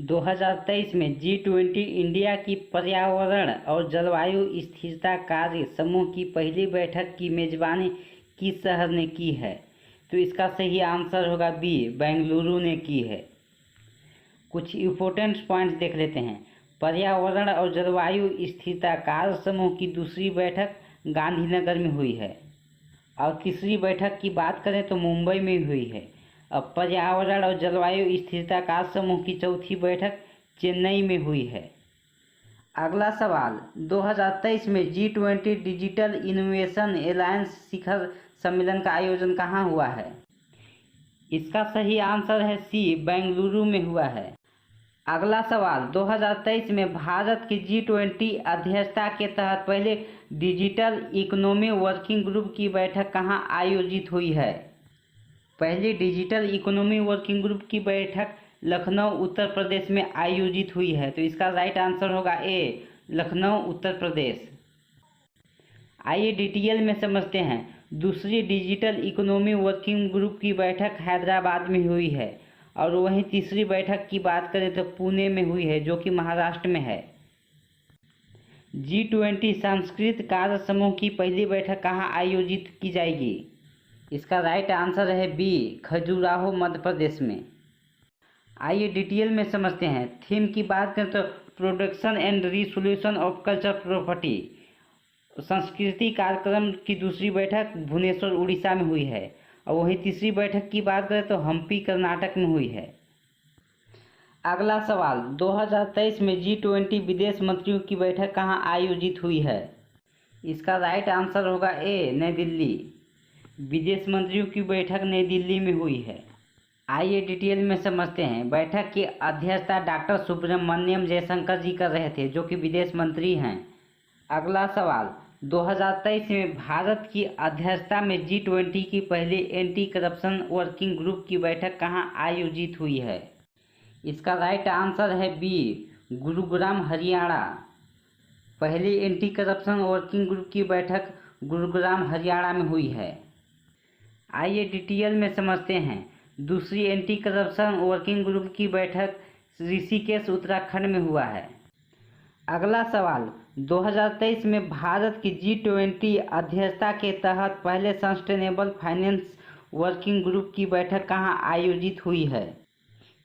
2023 में G20 India की पर्यावरण और जलवायु स्थिरता कार्य समूह की पहली बैठक की मेजबानी किस शहर ने की है? तो इसका सही आंसर होगा बी, बेंगलुरु ने की है। कुछ इम्पोर्टेंट पॉइंट्स देख लेते हैं। पर्यावरण और जलवायु स्थिरता कार्य समूह की दूसरी बैठक गांधीनगर में हुई है और तीसरी बैठक की बात करें तो मुंबई में हुई है। अब पर्यावरण और जलवायु स्थिरता कार्य समूह की चौथी बैठक चेन्नई में हुई है। अगला सवाल, 2023 में G20 डिजिटल इनोवेशन एलायंस शिखर सम्मेलन का आयोजन कहाँ हुआ है? इसका सही आंसर है सी, बेंगलुरु में हुआ है। अगला सवाल, 2023 में भारत की G20 अध्यक्षता के तहत पहले डिजिटल इकोनॉमी वर्किंग ग्रुप की बैठक कहाँ आयोजित हुई है? पहली डिजिटल इकोनॉमी वर्किंग ग्रुप की बैठक लखनऊ उत्तर प्रदेश में आयोजित हुई है। तो इसका राइट आंसर होगा ए, लखनऊ उत्तर प्रदेश। आइए डिटेल में समझते हैं। दूसरी डिजिटल इकोनॉमी वर्किंग ग्रुप की बैठक हैदराबाद में हुई है और वहीं तीसरी बैठक की बात करें तो पुणे में हुई है, जो कि महाराष्ट्र में है। G20 सांस्कृतिक कार्य समूह की पहली बैठक कहाँ आयोजित की जाएगी? इसका राइट आंसर है बी, खजुराहो मध्य प्रदेश में। आइए डिटेल में समझते हैं। थीम की बात करें तो production and resolution of culture property. संस्कृति कार्यक्रम की दूसरी बैठक भुवनेश्वर उड़ीसा में हुई है और वहीं तीसरी बैठक की बात करें तो हम्पी कर्नाटक में हुई है। अगला सवाल, 2023 में G20 विदेश मंत्रियों की बैठक कहाँ आयोजित हुई है? इसका राइट आंसर होगा ए, नई दिल्ली। विदेश मंत्रियों की बैठक नई दिल्ली में हुई है। आइए डिटेल में समझते हैं। बैठक की अध्यक्षता डॉक्टर सुब्रमण्यम जयशंकर जी कर रहे थे, जो कि विदेश मंत्री हैं। अगला सवाल, 2023 में भारत की अध्यक्षता में G20 की पहली एंटी करप्शन वर्किंग ग्रुप की बैठक कहाँ आयोजित हुई है? इसका राइट आंसर है बी, गुरुग्राम हरियाणा। पहली एंटी करप्शन वर्किंग ग्रुप की बैठक गुरुग्राम हरियाणा में हुई है। आइए डिटेल में समझते हैं। दूसरी एंटी करप्शन वर्किंग ग्रुप की बैठक ऋषिकेश उत्तराखंड में हुआ है। अगला सवाल, 2023 में भारत की G20 अध्यक्षता के तहत पहले सस्टेनेबल फाइनेंस वर्किंग ग्रुप की बैठक कहाँ आयोजित हुई है?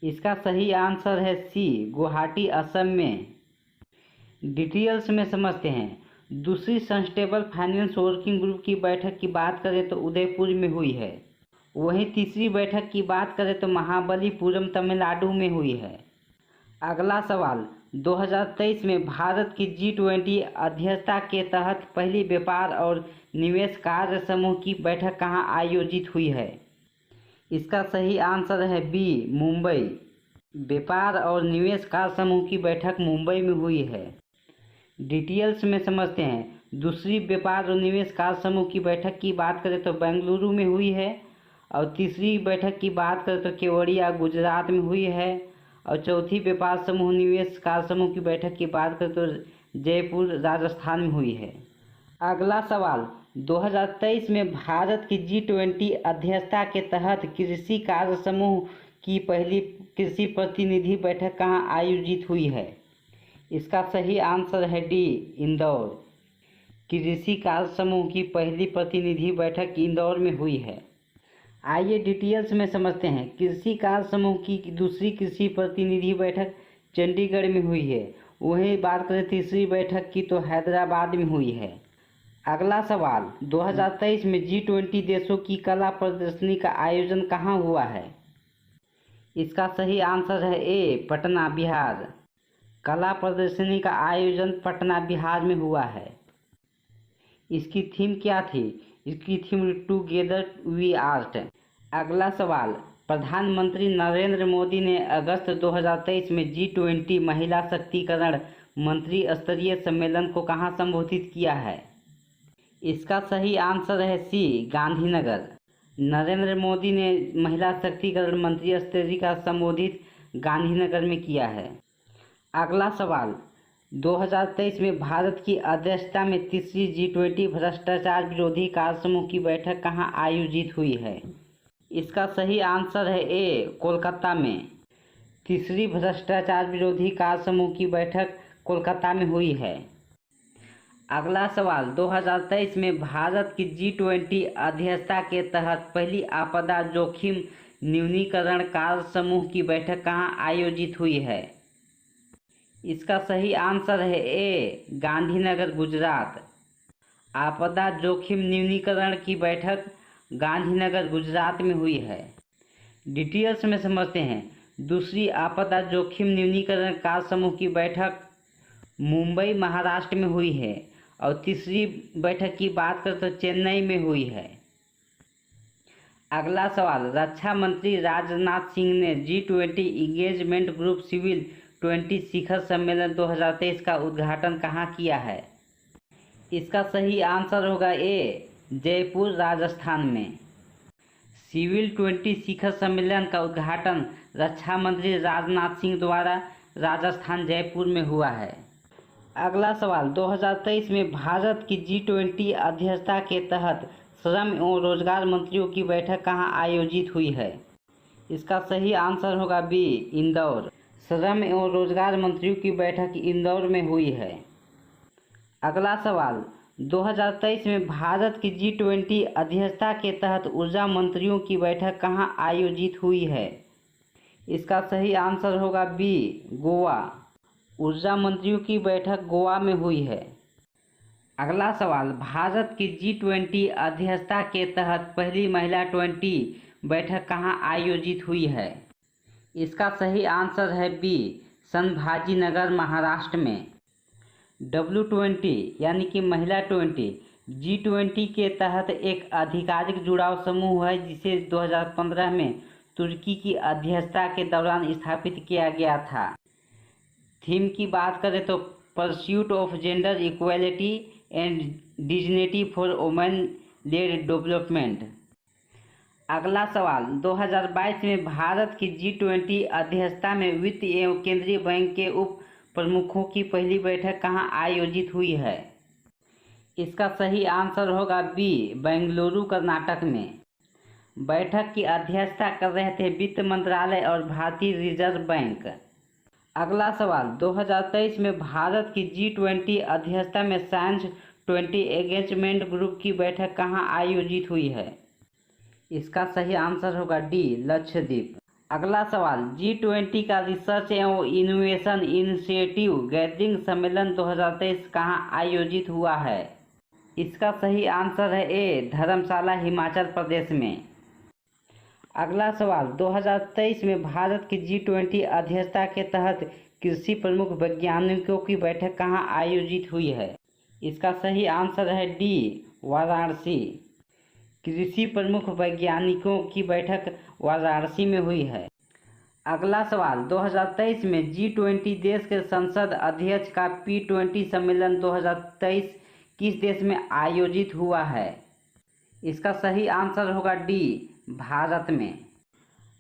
इसका सही आंसर है सी, गुवाहाटी असम में। डिटेल्स में समझते हैं। दूसरी सस्टेनेबल फाइनेंस वर्किंग ग्रुप की बैठक की बात करें तो उदयपुर में हुई है। वहीं तीसरी बैठक की बात करें तो महाबलीपुरम तमिलनाडु में हुई है। अगला सवाल, 2023 में भारत की G20 अध्यक्षता के तहत पहली व्यापार और निवेश कार्य समूह की बैठक कहाँ आयोजित हुई है? इसका सही आंसर है बी, मुंबई। व्यापार और निवेश कार्य समूह की बैठक मुंबई में हुई है। डिटेल्स में समझते हैं। दूसरी व्यापार और निवेश कार्य समूह की बैठक की बात करें तो बेंगलुरु में हुई है और तीसरी बैठक की बात करें तो केवड़िया गुजरात में हुई है और चौथी व्यापार समूह निवेश कार्य समूह की बैठक की बात करें तो जयपुर राजस्थान में हुई है। अगला सवाल, 2023 में भारत की G20 अध्यक्षता के तहत कृषि कार्य समूह की पहली कृषि प्रतिनिधि बैठक कहाँ आयोजित हुई है? इसका सही आंसर है डी, इंदौर। कृषि कार्य समूह की पहली प्रतिनिधि बैठक इंदौर में हुई है। आइए डिटेल्स में समझते हैं। कृषि कार्य समूह की दूसरी कृषि प्रतिनिधि बैठक चंडीगढ़ में हुई है। वहीं बात करें तीसरी बैठक की तो हैदराबाद में हुई है। अगला सवाल, 2023 में G20 देशों की कला प्रदर्शनी का आयोजन कहाँ हुआ है? इसका सही आंसर है ए, पटना, बिहार। कला प्रदर्शनी का आयोजन पटना, बिहार में हुआ है। इसकी थीम क्या थी? इसकी थीम टुगेदर वी आर्ट। अगला सवाल, प्रधानमंत्री नरेंद्र मोदी ने अगस्त 2023 में G20 महिला शक्तिकरण मंत्री स्तरीय सम्मेलन को कहाँ संबोधित किया है? इसका सही आंसर है सी, गांधीनगर। नरेंद्र मोदी ने महिला शक्तिकरण मंत्री स्तरीय का संबोधित गांधीनगर में किया है। अगला सवाल, 2023 में भारत की अध्यक्षता में तीसरी G20 भ्रष्टाचार विरोधी कार्य समूह की बैठक कहाँ आयोजित हुई है? इसका सही आंसर है ए, कोलकाता में। तीसरी भ्रष्टाचार विरोधी कार्य समूह की बैठक कोलकाता में हुई है। अगला सवाल, 2023 में भारत की G20 अध्यक्षता के तहत पहली आपदा जोखिम न्यूनीकरण कार्य समूह की बैठक कहाँ आयोजित हुई है? इसका सही आंसर है ए, गांधीनगर, गुजरात। आपदा जोखिम न्यूनीकरण की बैठक गांधीनगर, गुजरात में हुई है। डिटेल्स में समझते हैं। दूसरी आपदा जोखिम न्यूनीकरण कार्य समूह की बैठक मुंबई, महाराष्ट्र में हुई है और तीसरी बैठक की बात करें तो चेन्नई में हुई है। अगला सवाल, रक्षा मंत्री राजनाथ सिंह ने G20 इंगेजमेंट ग्रुप सिविल 20 शिखर सम्मेलन 2023 का उद्घाटन कहाँ किया है? इसका सही आंसर होगा ए, जयपुर, राजस्थान में। सिविल 20 शिखर सम्मेलन का उद्घाटन रक्षा मंत्री राजनाथ सिंह द्वारा राजस्थान, जयपुर में हुआ है। अगला सवाल, 2023 में भारत की G20 अध्यक्षता के तहत श्रम एवं रोजगार मंत्रियों की बैठक कहाँ आयोजित हुई है? इसका सही आंसर होगा बी, इंदौर। श्रम एवं रोजगार मंत्रियों की बैठक इंदौर में हुई है। अगला सवाल, 2023 में भारत की G20 अध्यक्षता के तहत ऊर्जा मंत्रियों की बैठक कहाँ आयोजित हुई है? इसका सही आंसर होगा बी, गोवा। ऊर्जा मंत्रियों की बैठक गोवा में हुई है। अगला सवाल, भारत की G20 अध्यक्षता के तहत पहली महिला 20 बैठक कहाँ आयोजित हुई है? इसका सही आंसर है बी, संभाजीनगर, महाराष्ट्र में। W20 यानी कि महिला 20 G20 के तहत एक आधिकारिक जुड़ाव समूह है जिसे 2015 में तुर्की की अध्यक्षता के दौरान स्थापित किया गया था। थीम की बात करें तो pursuit of gender equality and dignity for women lead development. अगला सवाल, 2022 में भारत की G20 अध्यक्षता में वित्त एवं केंद्रीय बैंक के उप प्रमुखों की पहली बैठक कहाँ आयोजित हुई है? इसका सही आंसर होगा बी, बेंगलुरु, कर्नाटक में। बैठक की अध्यक्षता कर रहे थे वित्त मंत्रालय और भारतीय रिजर्व बैंक। अगला सवाल, 2023 में भारत की G20 अध्यक्षता में साइंस 20 एंगेजमेंट ग्रुप की बैठक कहाँ आयोजित हुई है? इसका सही आंसर होगा डी, लक्षद्वीप। अगला सवाल, G20 का रिसर्च एवं इनोवेशन इनिशिएटिव गैदरिंग सम्मेलन 2023 कहाँ आयोजित हुआ है? इसका सही आंसर है ए, धर्मशाला, हिमाचल प्रदेश में। अगला सवाल, 2023 में भारत की G20 अध्यक्षता के तहत कृषि प्रमुख वैज्ञानिकों की बैठक कहाँ आयोजित हुई है? इसका सही आंसर है डी, वाराणसी। कृषि प्रमुख वैज्ञानिकों की बैठक वाराणसी में हुई है। अगला सवाल, 2023 में G20 देश के संसद अध्यक्ष का P20 सम्मेलन 2023 किस देश में आयोजित हुआ है? इसका सही आंसर होगा डी, भारत में।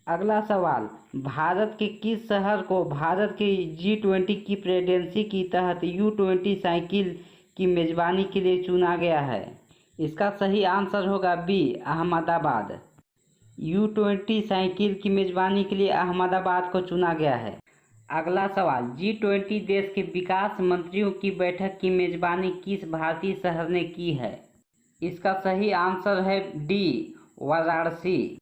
अगला सवाल, भारत के किस शहर को भारत की G20 की प्रेसिडेंसी के तहत U20 साइकिल की मेजबानी के लिए चुना गया है? इसका सही आंसर होगा बी, अहमदाबाद। U20 साइकिल की मेजबानी के लिए अहमदाबाद को चुना गया है। अगला सवाल, G20 देश के विकास मंत्रियों की बैठक की मेजबानी किस भारतीय शहर ने की है? इसका सही आंसर है डी, वाराणसी।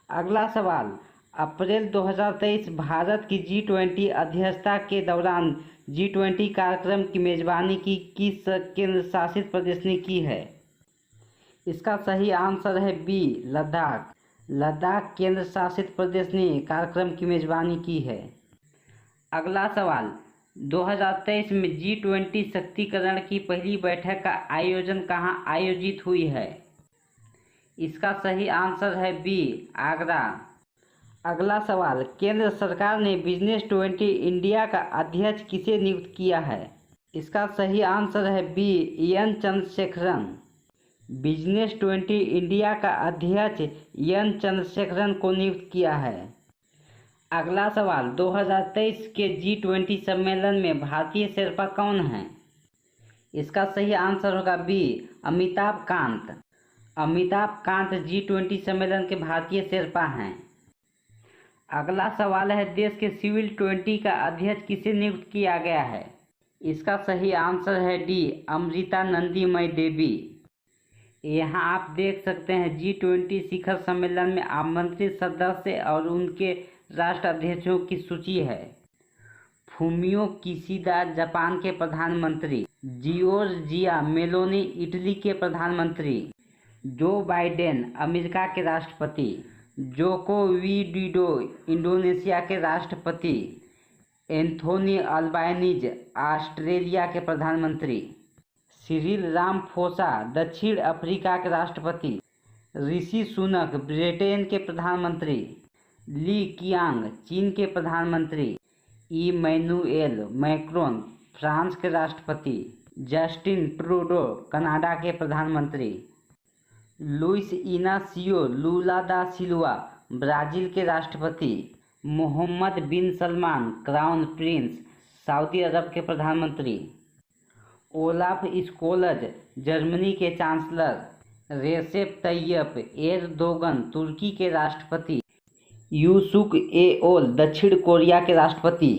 अगला सवाल, अप्रैल 2023 भारत की G20 अध्यक्षता के दौरान G20 कार्यक्रम की मेजबानी की किस केंद्र शासित प्रदेश ने की है? इसका सही आंसर है बी, लद्दाख। लद्दाख केंद्र शासित प्रदेश ने कार्यक्रम की मेजबानी की है। अगला सवाल, 2023 में G20 शक्तिकरण की पहली बैठक का आयोजन कहाँ आयोजित हुई है? इसका सही आंसर है बी, आगरा। अगला सवाल, केंद्र सरकार ने बिजनेस 20 इंडिया का अध्यक्ष किसे नियुक्त किया है? इसका सही आंसर है B, N Chandrasekaran. Business 20 India का अध्यक्ष एन चंद्रशेखरन को नियुक्त किया है। अगला सवाल, 2023 के G20 सम्मेलन में भारतीय शेर्पा कौन हैं? इसका सही आंसर होगा बी, अमिताभ कांत। अमिताभ कांत G20 सम्मेलन के भारतीय शेर्पा हैं। अगला सवाल है, देश के सिविल 20 का अध्यक्ष किसे नियुक्त किया गया है? इसका सही आंसर है डी, अमृता नंदीमय देवी। यहाँ आप देख सकते हैं G20 शिखर सम्मेलन में आमंत्रित सदस्य और उनके राष्ट्र अध्यक्षों की सूची है। फूमियो किशिदा जापान के प्रधानमंत्री, जियोर्जिया मेलोनी इटली के प्रधानमंत्री, जो बाइडेन अमेरिका के राष्ट्रपति, जोको विडोडो इंडोनेशिया के राष्ट्रपति, एंथोनी अल्बानीज ऑस्ट्रेलिया के प्रधानमंत्री, सिरिल रामाफोसा दक्षिण अफ्रीका के राष्ट्रपति, ऋषि सुनक ब्रिटेन के प्रधानमंत्री, ली कियांग चीन के प्रधानमंत्री, इमैनुएल मैक्रोन फ्रांस के राष्ट्रपति, जस्टिन ट्रूडो कनाडा के प्रधानमंत्री, लुइस इनासियो लुला दा सिल्वा ब्राज़ील के राष्ट्रपति, मोहम्मद बिन सलमान क्राउन प्रिंस सऊदी अरब के प्रधानमंत्री, ओलाफ स्कोल्ज जर्मनी के चांसलर, रेसेप तैयप एरदोगन तुर्की के राष्ट्रपति, यूसुक एओल दक्षिण कोरिया के राष्ट्रपति।